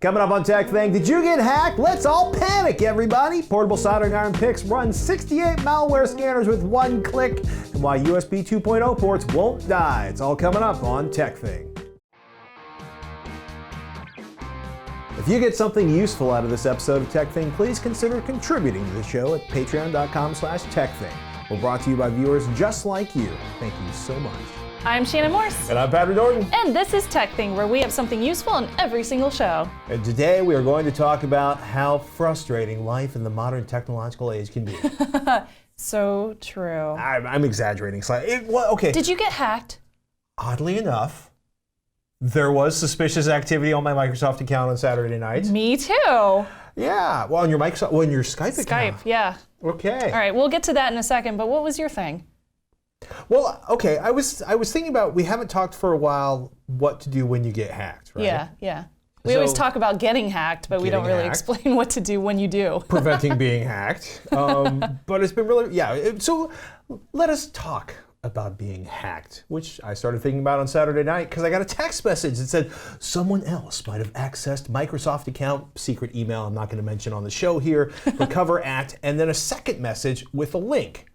Coming up on TekThing, did you get hacked? Let's all panic, everybody! Portable soldering iron picks run 68 malware scanners with one click, and why USB 2.0 ports won't die. It's all coming up on TekThing. If you get something useful out of this episode of TekThing, please consider contributing to the show at patreon.com/TekThing. We're brought to you by viewers just like you. Thank you so much. I'm Shannon Morse. And I'm Patrick Norton. And this is TekThing, where we have something useful in every single show. And today we are going to talk about how frustrating life in the modern technological age can be. So true. I'm exaggerating slightly. Okay. Did you get hacked? Oddly enough, there was suspicious activity on my Microsoft account on Saturday night. Me too. Yeah. Well, on your Skype account. Skype, yeah. Okay. All right, we'll get to that in a second, but what was your thing? Well, okay, I was thinking about, we haven't talked for a while what to do when you get hacked, right? Yeah. We always talk about getting hacked, but we don't really explain what to do when you do. Preventing being hacked. But it's been really, so let us talk about being hacked, which I started thinking about on Saturday night because I got a text message that said someone else might have accessed Microsoft account, secret email I'm not going to mention on the show here, recover at, and then a second message with a link.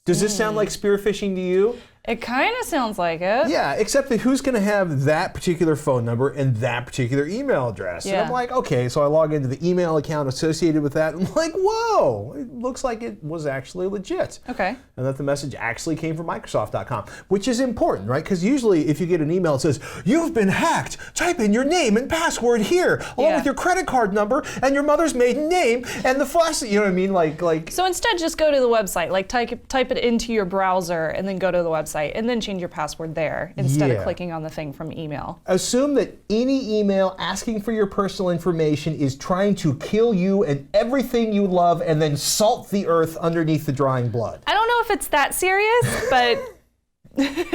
Does this sound like spear phishing to you? It kind of sounds like it. Yeah, except that who's going to have that particular phone number and that particular email address? Yeah. And I'm like, okay, so I log into the email account associated with that, and I'm like, whoa, it looks like it was actually legit. Okay. And that the message actually came from Microsoft.com, which is important, right? Because usually if you get an email that says, you've been hacked, type in your name and password here, along with your credit card number and your mother's maiden name and the flash, you know what I mean? Like. So instead, just go to the website, like type it into your browser and then go to the website and then change your password there instead of clicking on the thing from email. Assume that any email asking for your personal information is trying to kill you and everything you love and then salt the earth underneath the drying blood. I don't know if it's that serious, but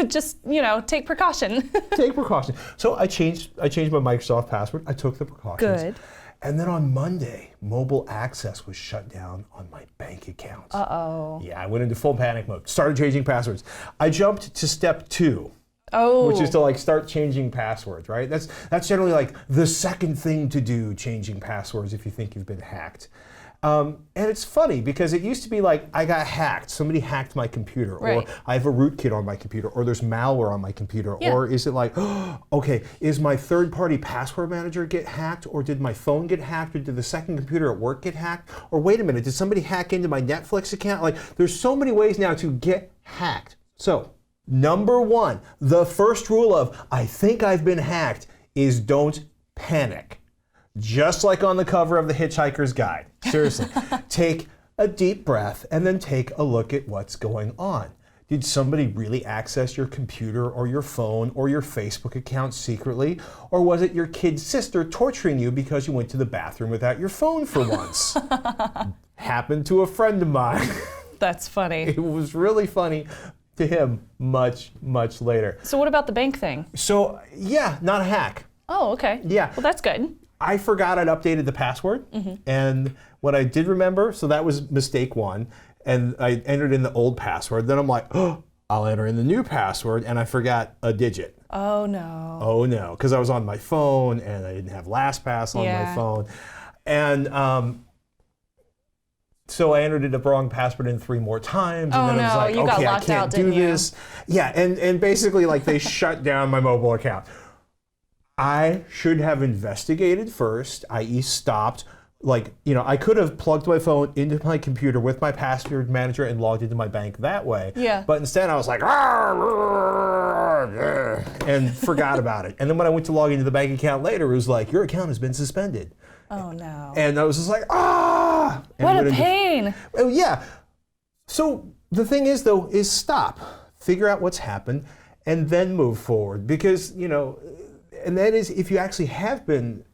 just, take precaution. Take precaution. So I changed my Microsoft password. I took the precautions. Good. And then on Monday, mobile access was shut down on my bank account. Uh-oh. Yeah, I went into full panic mode, started changing passwords. I jumped to step 2. Oh. Which is to start changing passwords, right? That's generally the second thing to do, changing passwords if you think you've been hacked. And it's funny because it used to be I got hacked, somebody hacked my computer, or I have a rootkit on my computer, or there's malware on my computer, or is it okay, is my third-party password manager get hacked, or did my phone get hacked, or did the second computer at work get hacked, or wait a minute, did somebody hack into my Netflix account? There's so many ways now to get hacked. So, number 1, the first rule of I think I've been hacked is don't panic. Just like on the cover of the Hitchhiker's Guide. Seriously, take a deep breath and then take a look at what's going on. Did somebody really access your computer or your phone or your Facebook account secretly? Or was it your kid's sister torturing you because you went to the bathroom without your phone for once? Happened to a friend of mine. That's funny. It was really funny to him much, much later. So what about the bank thing? So, yeah, not a hack. Oh, okay. Yeah. Well, that's good. I forgot I'd updated the password, and what I did remember, so that was mistake 1, and I entered in the old password. Then I'm like, oh, I'll enter in the new password, and I forgot a digit. Oh no. Oh no, because I was on my phone, and I didn't have LastPass on my phone, and so I entered in the wrong password in 3 more times, and then I was like, okay, I can't do this. Yeah, and basically they shut down my mobile account. I should have investigated first, i.e. stopped. I could have plugged my phone into my computer with my password manager and logged into my bank that way. Yeah. But instead I was like, and forgot about it. And then when I went to log into the bank account later, it was like, your account has been suspended. Oh no. And I was just like, ah! What a pain. Oh yeah. So the thing is though, is stop. Figure out what's happened and then move forward. Because, and that is, if you actually have been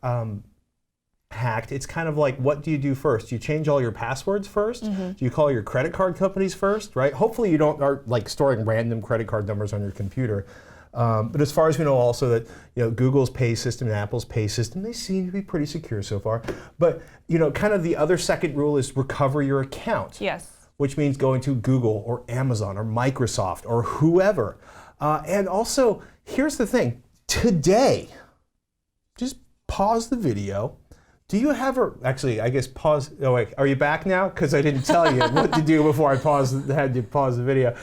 hacked, it's kind of what do you do first? Do you change all your passwords first? Do you call your credit card companies first, right? Hopefully you don't are storing random credit card numbers on your computer. But as far as we know also that, Google's pay system and Apple's pay system, they seem to be pretty secure so far. But, kind of the other second rule is recover your account. Yes. Which means going to Google or Amazon or Microsoft or whoever. And also, here's the thing. Today, just pause the video. Do you have actually, I guess pause, oh wait, are you back now? Because I didn't tell you what to do before I had to pause the video.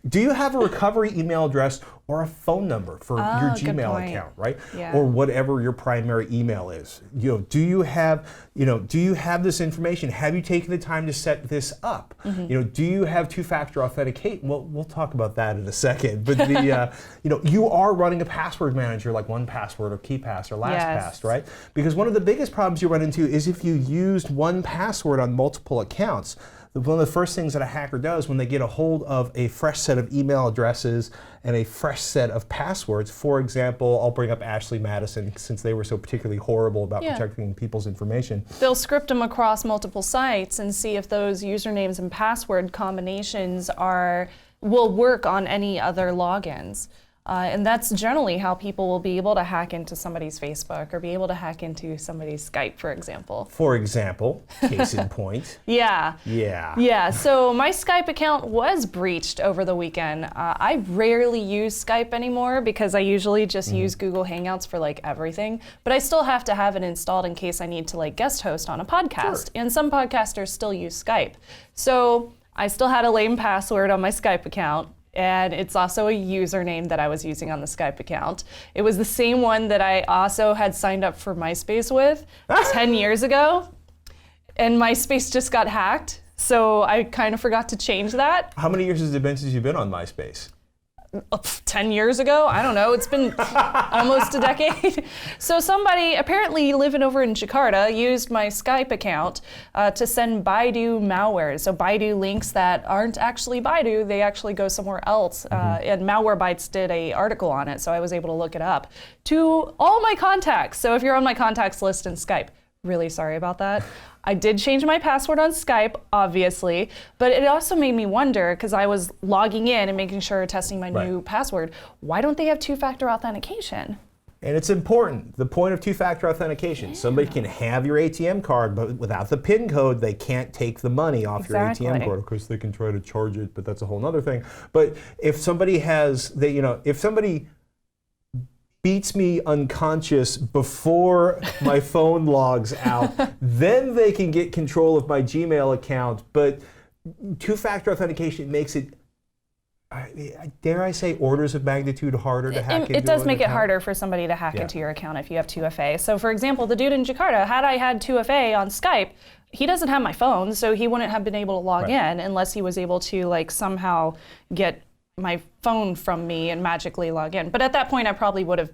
Do you have a recovery email address or a phone number for your Gmail account, right? Yeah. Or whatever your primary email is. Do you have this information? Have you taken the time to set this up? Do you have two-factor authentication? Well, we'll talk about that in a second. But you are running a password manager like 1Password or KeePass or LastPass, right? Because one of the biggest problems you run into is if you used 1Password on multiple accounts. One of the first things that a hacker does when they get a hold of a fresh set of email addresses and a fresh set of passwords, for example, I'll bring up Ashley Madison since they were so particularly horrible about protecting people's information. They'll script them across multiple sites and see if those usernames and password combinations will work on any other logins. And that's generally how people will be able to hack into somebody's Facebook or be able to hack into somebody's Skype, for example. For example, case in point. Yeah. So my Skype account was breached over the weekend. I rarely use Skype anymore because I usually just use Google Hangouts for like everything. But I still have to have it installed in case I need to like guest host on a podcast. Sure. And some podcasters still use Skype. So I still had a lame password on my Skype account. And it's also a username that I was using on the Skype account. It was the same one that I also had signed up for MySpace with 10 years ago. And MySpace just got hacked, so I kind of forgot to change that. How many years has it been since you've been on MySpace? 10 years ago? I don't know. It's been almost a decade. So somebody apparently living over in Jakarta used my Skype account to send Baidu malware. So Baidu links that aren't actually Baidu, they actually go somewhere else. And Malwarebytes did an article on it, so I was able to look it up, to all my contacts. So if you're on my contacts list in Skype, really sorry about that. I did change my password on Skype, obviously, but it also made me wonder, because I was logging in and making sure, testing my new password, why don't they have two-factor authentication? And it's important, the point of two-factor authentication. Somebody can have your ATM card, but without the PIN code, they can't take the money off your ATM card. Of course, they can try to charge it, but that's a whole other thing. But if somebody if somebody beats me unconscious before my phone logs out, then they can get control of my Gmail account. But two-factor authentication makes it, dare I say, orders of magnitude harder to hack into. It does make it harder for somebody to hack into your account if you have 2FA. So for example, the dude in Jakarta, had I had 2FA on Skype, he doesn't have my phone, so he wouldn't have been able to log in unless he was able to like somehow get my phone from me and magically log in. But at that point, I probably would have,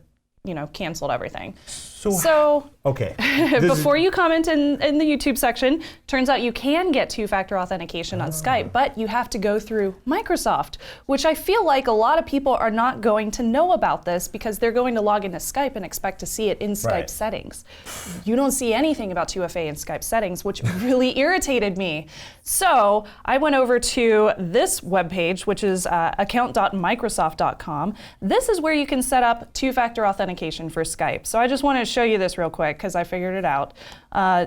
canceled everything. So okay. Before you comment in the YouTube section, turns out you can get two-factor authentication on Skype, but you have to go through Microsoft, which I feel like a lot of people are not going to know about this because they're going to log into Skype and expect to see it in Skype settings. You don't see anything about 2FA in Skype settings, which really irritated me. So I went over to this webpage, which is account.microsoft.com. This is where you can set up two-factor authentication for Skype. So I just want to show you this real quick because I figured it out.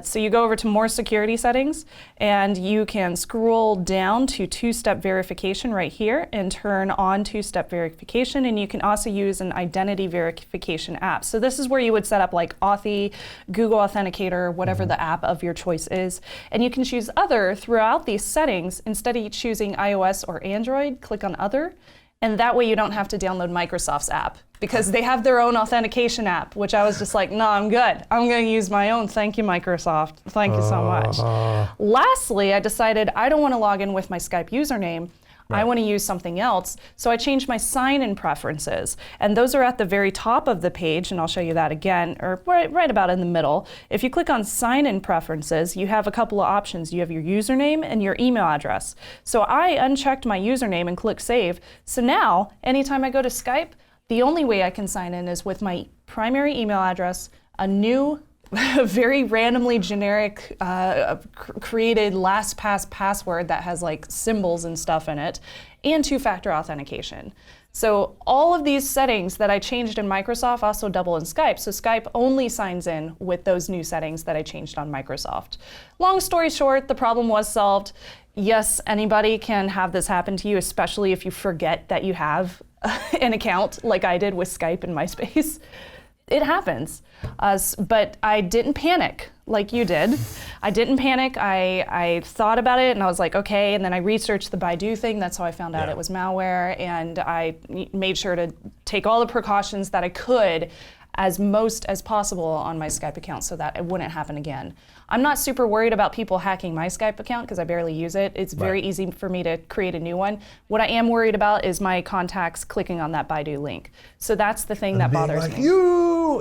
So you go over to more security settings and you can scroll down to two-step verification right here and turn on two-step verification, and you can also use an identity verification app. So this is where you would set up like Authy, Google Authenticator, whatever the app of your choice is, and you can choose other throughout these settings. Instead of choosing iOS or Android, click on other. And that way you don't have to download Microsoft's app because they have their own authentication app, which I was just like, no, I'm good. I'm going to use my own. Thank you, Microsoft. Thank you so much. Lastly, I decided I don't want to log in with my Skype username. I want to use something else. So I changed my sign-in preferences. And those are at the very top of the page, and I'll show you that again, or right about in the middle. If you click on sign-in preferences, you have a couple of options. You have your username and your email address. So I unchecked my username and click save. So now, anytime I go to Skype, the only way I can sign in is with my primary email address, a new very randomly generic created LastPass password that has like symbols and stuff in it, and two-factor authentication. So all of these settings that I changed in Microsoft also double in Skype. So Skype only signs in with those new settings that I changed on Microsoft. Long story short, the problem was solved. Yes, anybody can have this happen to you, especially if you forget that you have an account like I did with Skype and MySpace. It happens, but I didn't panic like you did. I didn't panic. I thought about it and I was like, okay, and then I researched the Baidu thing. That's how I found out it was malware, and I made sure to take all the precautions that I could as possible on my Skype account so that it wouldn't happen again. I'm not super worried about people hacking my Skype account because I barely use it. It's very easy for me to create a new one. What I am worried about is my contacts clicking on that Baidu link. So that's the thing that bothers me.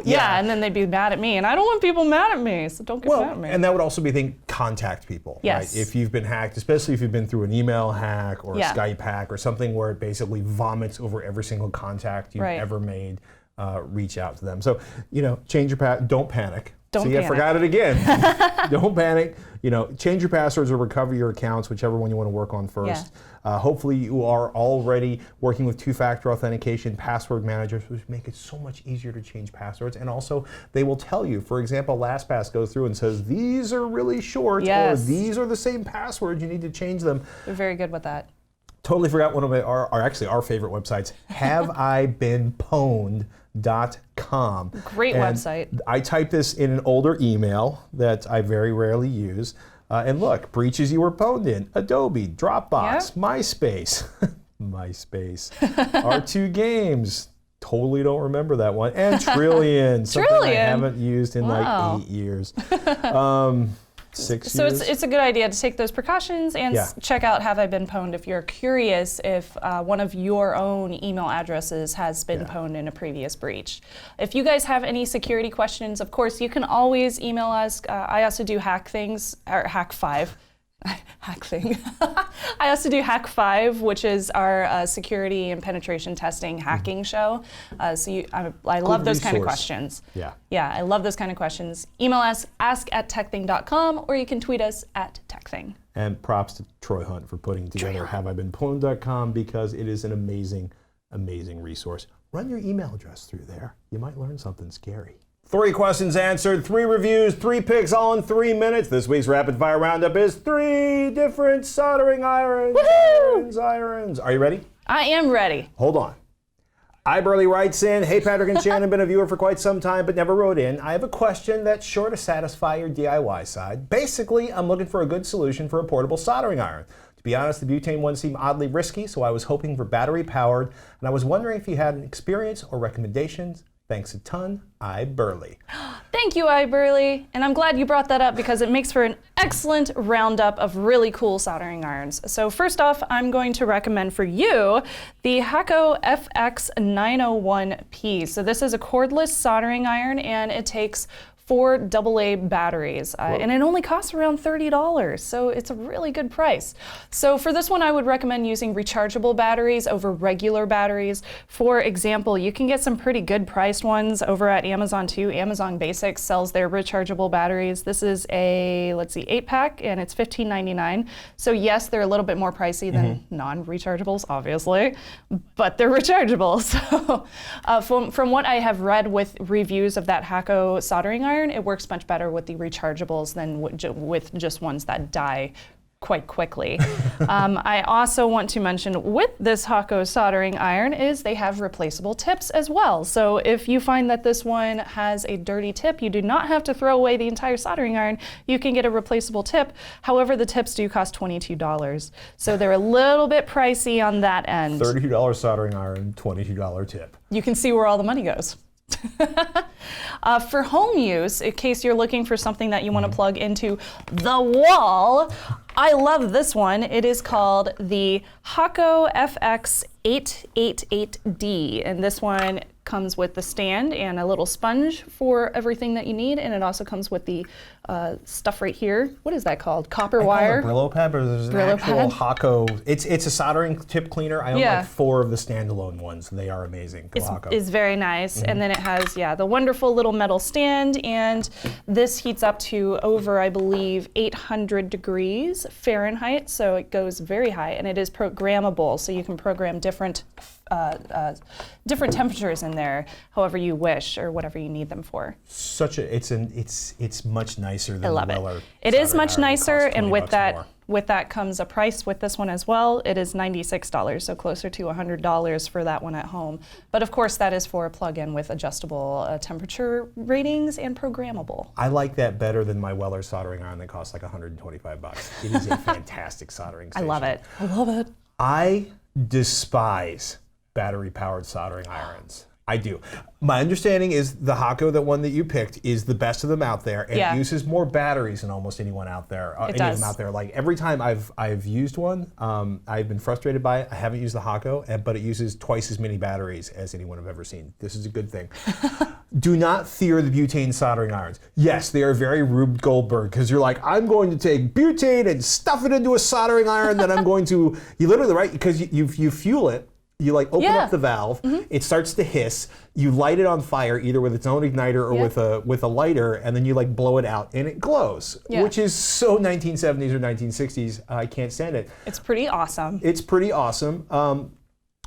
Yeah, and then they'd be mad at me, and I don't want people mad at me, so don't get mad at me. And that would also be the thing, contact people. Yes. Right? If you've been hacked, especially if you've been through an email hack or a Skype hack or something where it basically vomits over every single contact you've ever made, reach out to them. So, change your don't panic. See, I forgot it again. Don't panic. Change your passwords or recover your accounts, whichever one you want to work on first. Hopefully you are already working with two-factor authentication password managers, which make it so much easier to change passwords. And also, they will tell you, for example, LastPass goes through and says, these are really short, or these are the same password, you need to change them. They're very good with that. Totally forgot one of our favorite websites, haveibeenpwned.com. Great website. I typed this in an older email that I very rarely use. And look, breaches you were pwned in: Adobe, Dropbox, MySpace, R2 Games. Totally don't remember that one. And Trillion, something I haven't used in like 8 years. 6 years. So it's a good idea to take those precautions and check out Have I Been Pwned if you're curious if one of your own email addresses has been pwned in a previous breach. If you guys have any security questions, of course, you can always email us. I also do Hack5. TekThing. I also do Hack5, which is our security and penetration testing hacking show. I love those kind of questions. Yeah, I love those kind of questions. Email us, ask@tekthing.com, or you can tweet us @TekThing. And props to Troy Hunt for putting together haveibeenpwned.com, because it is an amazing, amazing resource. Run your email address through there. You might learn something scary. 3 questions answered, 3 reviews, 3 picks, all in 3 minutes. This week's rapid fire roundup is 3 different soldering irons. Woohoo! Irons. Are you ready? I am ready. Hold on. iBurley writes in, hey Patrick and Shannon, been a viewer for quite some time but never wrote in. I have a question that's sure to satisfy your DIY side. Basically, I'm looking for a good solution for a portable soldering iron. To be honest, the butane one seemed oddly risky, so I was hoping for battery powered, and I was wondering if you had an experience or recommendations. Thanks a ton, iBurley. Thank you, iBurley. And I'm glad you brought that up because it makes for an excellent roundup of really cool soldering irons. So first off, I'm going to recommend for you the Hakko FX901P. So this is a cordless soldering iron, and it takes 4 AA batteries, and it only costs around $30, so it's a really good price. So for this one, I would recommend using rechargeable batteries over regular batteries. For example, you can get some pretty good priced ones over at Amazon too. Amazon Basics sells their rechargeable batteries. This is a, 8-pack, and it's $15.99. So yes, they're a little bit more pricey than non-rechargeables, obviously, but they're rechargeable. So from what I have read with reviews of that Hakko soldering iron, it works much better with the rechargeables than with just ones that die quite quickly. I also want to mention with this Hakko soldering iron is they have replaceable tips as well. So if you find that this one has a dirty tip, you do not have to throw away the entire soldering iron. You can get a replaceable tip. However, the tips do cost $22. So they're a little bit pricey on that end. $32 soldering iron, $22 tip. You can see where all the money goes. For home use, in case you're looking for something that you want to plug into the wall, I love this one. It is called the Hakko FX888D, and this one comes with the stand and a little sponge for everything that you need, and it also comes with the stuff right here. What is that called? Copper wire? Brillo pad, but there's an actual Hakko. It's a soldering tip cleaner. I own like 4 of the standalone ones. They are amazing. It's very nice, and then it has the wonderful little metal stand, and this heats up to over, I believe, 800 degrees Fahrenheit, so it goes very high, and it is programmable, so you can program different temperatures in there, however you wish or whatever you need them for. It's much nicer than I love the Weller. It is much nicer, and with that With that comes a price with this one as well. It is $96, so closer to $100 for that one at home. But of course, that is for a plug-in with adjustable temperature ratings and programmable. I like that better than my Weller soldering iron that costs like $125. It is a fantastic soldering station. I love it. I love it. I despise battery-powered soldering irons. I do. My understanding is the Hakko, the one that you picked, is the best of them out there, and it uses more batteries than almost anyone out there. It does. Of them out there. Like every time I've used one, I've been frustrated by it. I haven't used the Hakko, but it uses twice as many batteries as anyone I've ever seen. This is a good thing. Do not fear the butane soldering irons. Yes, they are very Rube Goldberg, because you're like, I'm going to take butane and stuff it into a soldering iron, then I'm going to, you literally, right, because you fuel it. You like open up the valve, it starts to hiss, you light it on fire either with its own igniter or with a lighter, and then you like blow it out and it glows, which is so 1970s or 1960s, I can't stand it. It's pretty awesome. It's pretty awesome.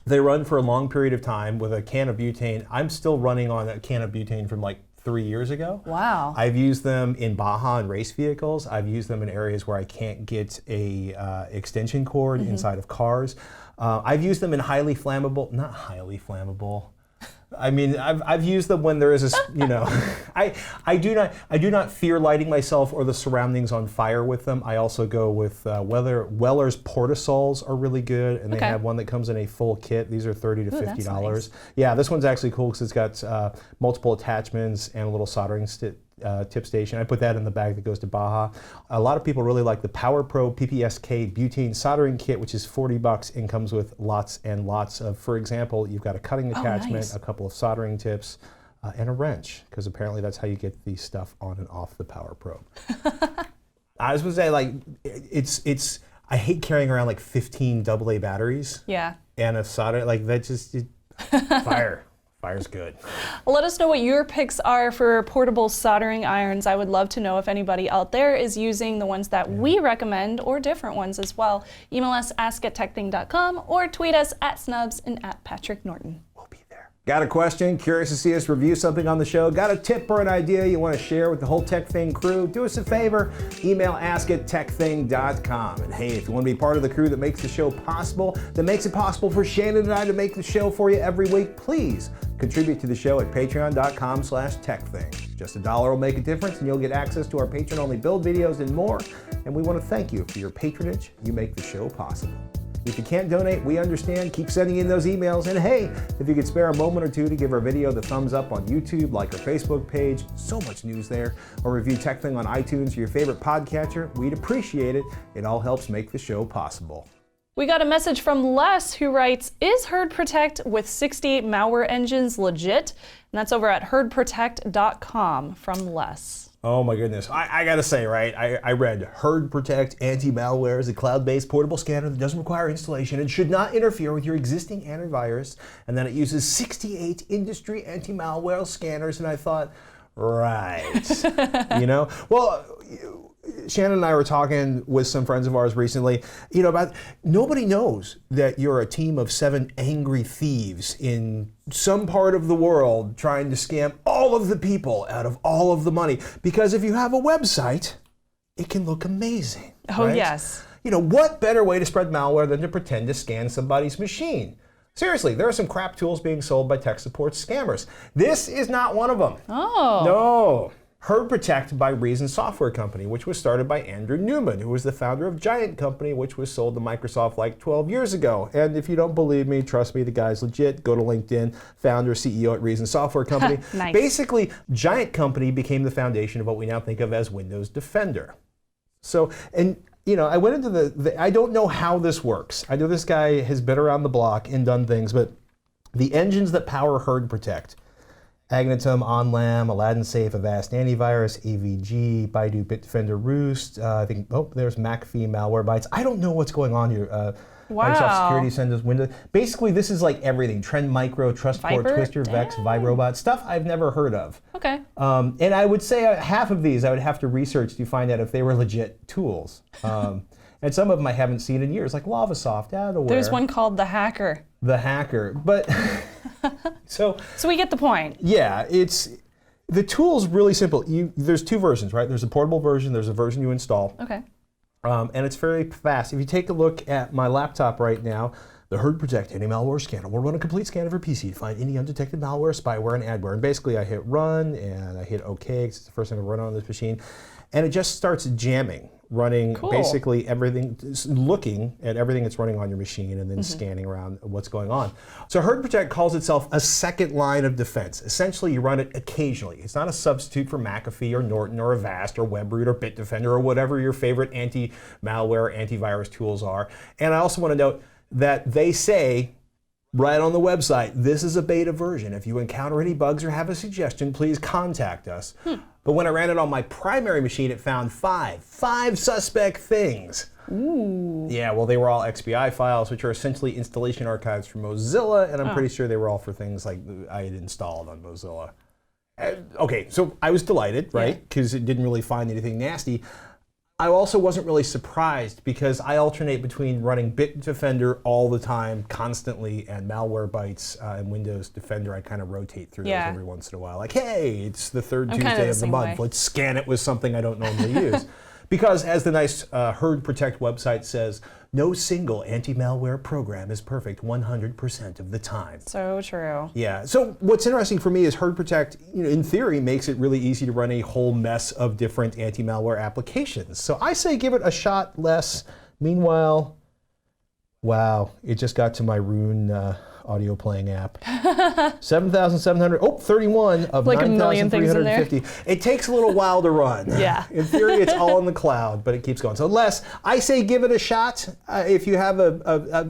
They run for a long period of time with a can of butane. I'm still running on a can of butane from like 3 years ago. Wow. I've used them in Baja and race vehicles. I've used them in areas where I can't get a extension cord inside of cars. I've used them in highly flammable, not highly flammable. I mean, I've used them when there is a, I do not fear lighting myself or the surroundings on fire with them. I also go with Weller's Portasols are really good, and they have one that comes in a full kit. These are $30 to $50. That's nice. Yeah, this one's actually cool because it's got multiple attachments and a little soldering tip station. I put that in the bag that goes to Baja. A lot of people really like the Power Pro PPSK butane soldering kit, which is $40 and comes with lots and lots of, for example, you've got a cutting attachment, a couple of soldering tips, and a wrench, because apparently that's how you get the stuff on and off the Power Pro. I was going to say, like, it's I hate carrying around like 15 AA batteries. Yeah. And a solder, like that just, fire. Fire's good. Let us know what your picks are for portable soldering irons. I would love to know if anybody out there is using the ones that we recommend or different ones as well. Email us, ask@TekThing.com, or tweet us @Snubs and @PatrickNorton. We'll be there. Got a question? Curious to see us review something on the show? Got a tip or an idea you want to share with the whole TekThing crew? Do us a favor. Email ask@TekThing.com. And hey, if you want to be part of the crew that makes the show possible, that makes it possible for Shannon and I to make the show for you every week, please contribute to the show at patreon.com/TekThing. Just $1 will make a difference, and you'll get access to our patron-only build videos and more. And we want to thank you for your patronage. You make the show possible. If you can't donate, we understand. Keep sending in those emails. And hey, if you could spare a moment or two to give our video the thumbs up on YouTube, like our Facebook page, so much news there, or review TekThing on iTunes or your favorite podcatcher, we'd appreciate it. It all helps make the show possible. We got a message from Les who writes, is HerdProtect with 68 malware engines legit? And that's over at HerdProtect.com from Les. Oh my goodness. I gotta say, right, I read HerdProtect anti-malware is a cloud-based portable scanner that doesn't require installation and should not interfere with your existing antivirus, and then it uses 68 industry anti-malware scanners, and I thought, right, Well, Shannon and I were talking with some friends of ours recently, about nobody knows that you're a team of 7 angry thieves in some part of the world trying to scam all of the people out of all of the money. Because if you have a website, it can look amazing. Oh, right? yes. What better way to spread malware than to pretend to scan somebody's machine? Seriously, there are some crap tools being sold by tech support scammers. This is not one of them. Oh. No. HerdProtect by Reason Software Company, which was started by Andrew Newman, who was the founder of Giant Company, which was sold to Microsoft like 12 years ago. And if you don't believe me, trust me, the guy's legit. Go to LinkedIn, founder, CEO at Reason Software Company. Nice. Basically, Giant Company became the foundation of what we now think of as Windows Defender. So, and I went into I don't know how this works. I know this guy has been around the block and done things, but the engines that power HerdProtect, Agnetum, OnLam, Aladdin Safe, Avast Antivirus, AVG, Baidu Bitdefender Roost, I think, there's McAfee Malwarebytes. I don't know what's going on here. Wow. Microsoft Security sends us Windows. Basically, this is like everything. Trend Micro, Trustport, Viper? Twister, Vex, Vibrobot, stuff I've never heard of. Okay. And I would say half of these I would have to research to find out if they were legit tools. And some of them I haven't seen in years, like Lavasoft, Adaware. There's one called the Hacker. The Hacker, but so we get the point. Yeah, the tool's really simple. There's 2 versions, right? There's a portable version. There's a version you install. Okay. And it's very fast. If you take a look at my laptop right now, the HerdProtect anti-malware scanner will run a complete scan of your PC to find any undetected malware, spyware, and adware. And basically, I hit run and I hit OK because it's the first time I've run on this machine, and it just starts jamming, running basically everything, looking at everything that's running on your machine and then scanning around what's going on. So HerdProtect calls itself a second line of defense. Essentially, you run it occasionally. It's not a substitute for McAfee or Norton or Avast or Webroot or Bitdefender or whatever your favorite anti-malware, antivirus tools are. And I also want to note that they say right on the website, this is a beta version. If you encounter any bugs or have a suggestion, please contact us. But when I ran it on my primary machine, it found five suspect things. Ooh. Yeah, well, they were all XBI files, which are essentially installation archives for Mozilla, and I'm pretty sure they were all for things like I had installed on Mozilla. Okay, so I was delighted, right? Because it didn't really find anything nasty. I also wasn't really surprised because I alternate between running Bitdefender all the time, constantly, and Malwarebytes and Windows Defender. I kind of rotate through those every once in a while. Like, hey, it's the third Tuesday of the month. Let's scan it with something I don't normally use. Because as the nice HerdProtect website says, no single anti-malware program is perfect 100% of the time. So true. Yeah. So what's interesting for me is HerdProtect, in theory, makes it really easy to run a whole mess of different anti-malware applications. So I say give it a shot, Les. Meanwhile, wow, it just got to my Rune audio playing app. 7,700, 31 of like 9,350. It takes a little while to run. Yeah. In theory, it's all in the cloud, but it keeps going. So Les, I say give it a shot. If you have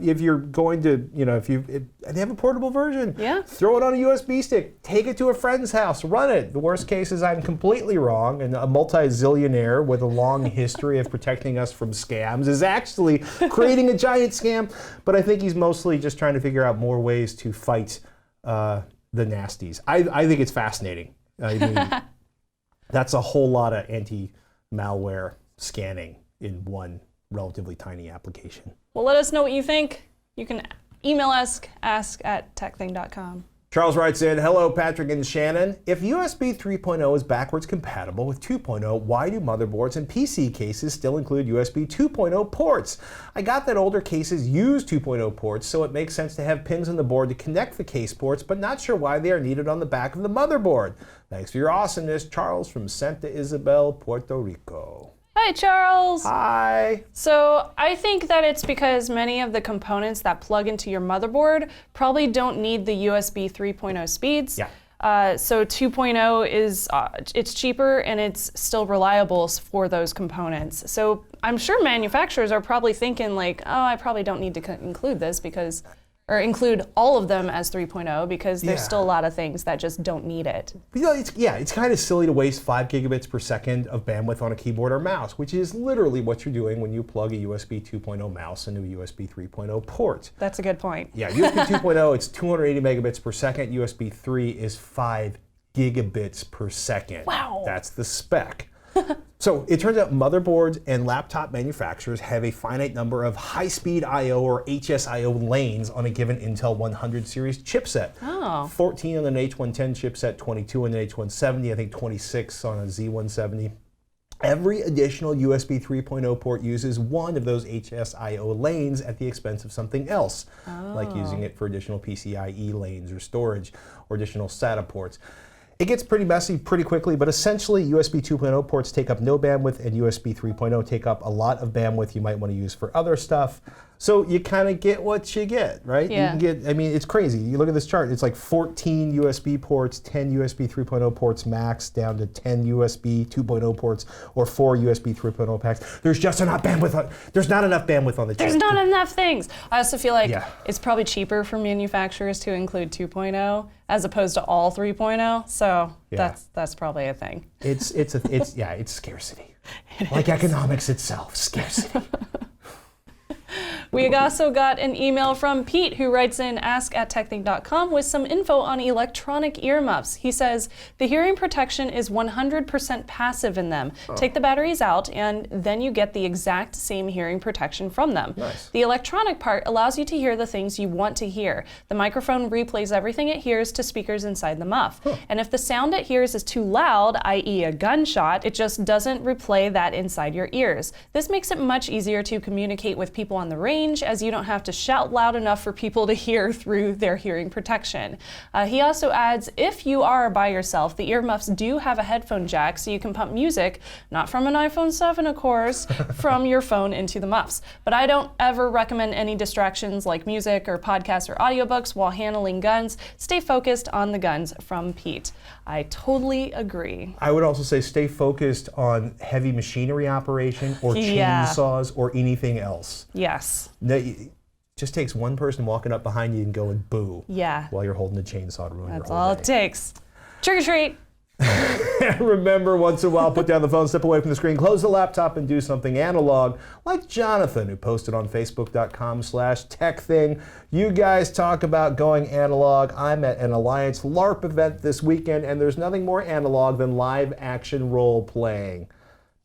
if you're going to, if you have a portable version, throw it on a USB stick, take it to a friend's house, run it. The worst case is I'm completely wrong, and a multi-zillionaire with a long history of protecting us from scams is actually creating a giant scam, but I think he's mostly just trying to figure out more ways to fight the nasties. I think it's fascinating. I mean, that's a whole lot of anti-malware scanning in one relatively tiny application. Well, let us know what you think. You can email us, ask@tekthing.com. Charles writes in, hello, Patrick and Shannon. If USB 3.0 is backwards compatible with 2.0, why do motherboards and PC cases still include USB 2.0 ports? I got that older cases use 2.0 ports, so it makes sense to have pins on the board to connect the case ports, but not sure why they are needed on the back of the motherboard. Thanks for your awesomeness, Charles from Santa Isabel, Puerto Rico. Hi, Charles. Hi. So I think that it's because many of the components that plug into your motherboard probably don't need the USB 3.0 speeds. Yeah. So 2.0 is it's cheaper and it's still reliable for those components. So I'm sure manufacturers are probably thinking like, oh, I probably don't need to include this or include all of them as 3.0 because there's still a lot of things that just don't need it. It's kind of silly to waste 5 gigabits per second of bandwidth on a keyboard or mouse, which is literally what you're doing when you plug a USB 2.0 mouse into a USB 3.0 port. That's a good point. Yeah, USB 2.0, it's 280 megabits per second. USB 3 is 5 gigabits per second. Wow. That's the spec. So it turns out motherboards and laptop manufacturers have a finite number of high-speed I/O or HSIO lanes on a given Intel 100 series chipset. Oh. 14 on an H110 chipset, 22 on an H170, I think 26 on a Z170. Every additional USB 3.0 port uses one of those HSIO lanes at the expense of something else, like using it for additional PCIe lanes or storage or additional SATA ports. It gets pretty messy pretty quickly, but essentially USB 2.0 ports take up no bandwidth and USB 3.0 take up a lot of bandwidth you might want to use for other stuff. So you kind of get what you get, right? Yeah. You can get, I mean, it's crazy. You look at this chart, it's like 14 USB ports, 10 USB 3.0 ports max, down to 10 USB 2.0 ports, or 4 USB 3.0 packs. There's just not bandwidth. There's not enough bandwidth on the chip. There's not enough things. I also feel like it's probably cheaper for manufacturers to include 2.0 as opposed to all 3.0. So that's probably a thing. It's scarcity. Like economics itself, scarcity. We also got an email from Pete who writes in ask@TekThing.com with some info on electronic earmuffs. He says, the hearing protection is 100% passive in them. Take the batteries out and then you get the exact same hearing protection from them. Nice. The electronic part allows you to hear the things you want to hear. The microphone replays everything it hears to speakers inside the muff. And if the sound it hears is too loud, i.e. a gunshot, it just doesn't replay that inside your ears. This makes it much easier to communicate with people on the range, as you don't have to shout loud enough for people to hear through their hearing protection. He also adds, if you are by yourself, the earmuffs do have a headphone jack, so you can pump music, not from an iPhone 7 of course, from your phone into the muffs. But I don't ever recommend any distractions like music or podcasts or audiobooks while handling guns. Stay focused on the guns, from Pete. I totally agree. I would also say stay focused on heavy machinery operation or chainsaws or anything else. Yes. It just takes one person walking up behind you and going boo while you're holding the chainsaw to ruin your whole That's all day. it takes. Trick or treat. Remember, once in a while, put down the phone, step away from the screen, close the laptop, and do something analog, like Jonathan, who posted on Facebook.com/TekThing. You guys talk about going analog. I'm at an Alliance LARP event this weekend, and there's nothing more analog than live action role playing.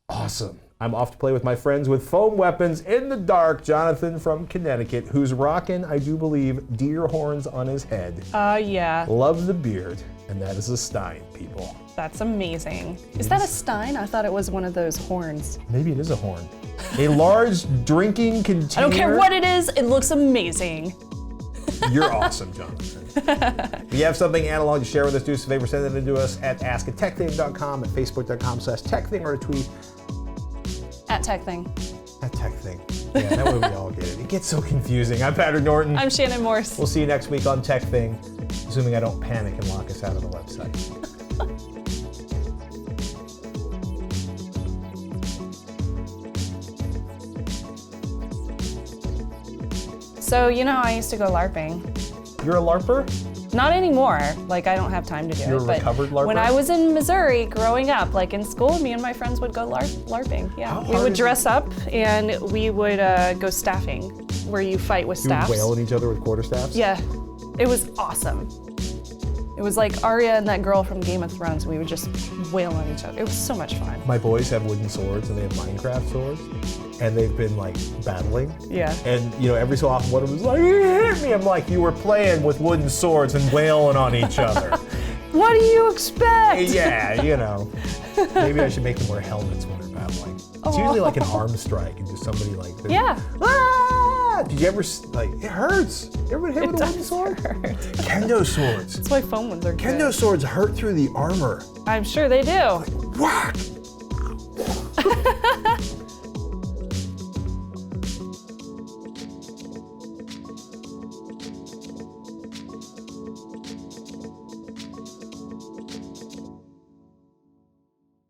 Awesome. I'm off to play with my friends with foam weapons in the dark. Jonathan from Connecticut, who's rocking, I do believe, deer horns on his head. Yeah. Love the beard, and that is a Stein, people. That's amazing. Is that a Stein? I thought it was one of those horns. Maybe it is a horn. A large drinking container. I don't care what it is, it looks amazing. You're awesome, Jonathan. If you have something analog to share with us, do us a favor, send it to us at ask@TekThing.com, at Facebook.com/TekThing, or a tweet. At TekThing. At TekThing. Yeah, that way we all get it. It gets so confusing. I'm Patrick Norton. I'm Shannon Morse. We'll see you next week on TekThing, assuming I don't panic and lock us out of the website. So, you know, I used to go LARPing. You're a LARPer? Not anymore. Like, I don't have time to do You're it. a But recovered LARPer? when I was in Missouri growing up, like in school, me and my friends would go LARPing. Yeah. How We hard would is dress up and we would go staffing, where you fight with You would staffs. wail at each other with quarterstaffs? Yeah. It was awesome. It was like Arya and that girl from Game of Thrones. We would just wail on each other. It was so much fun. My boys have wooden swords and they have Minecraft swords, and they've been like battling. Yeah. And you know, every so often one of them was like, "You hit me!" I'm like, "You were playing with wooden swords and wailing on each other." What do you expect? Yeah, you know. Maybe I should make them wear helmets when they're battling. It's usually like an arm strike and just somebody like. Yeah. Ah! Did you ever like? It hurts. You ever hit with a wooden sword? Kendo swords. That's why foam ones are good. Kendo swords hurt through the armor. I'm sure they do. Whack!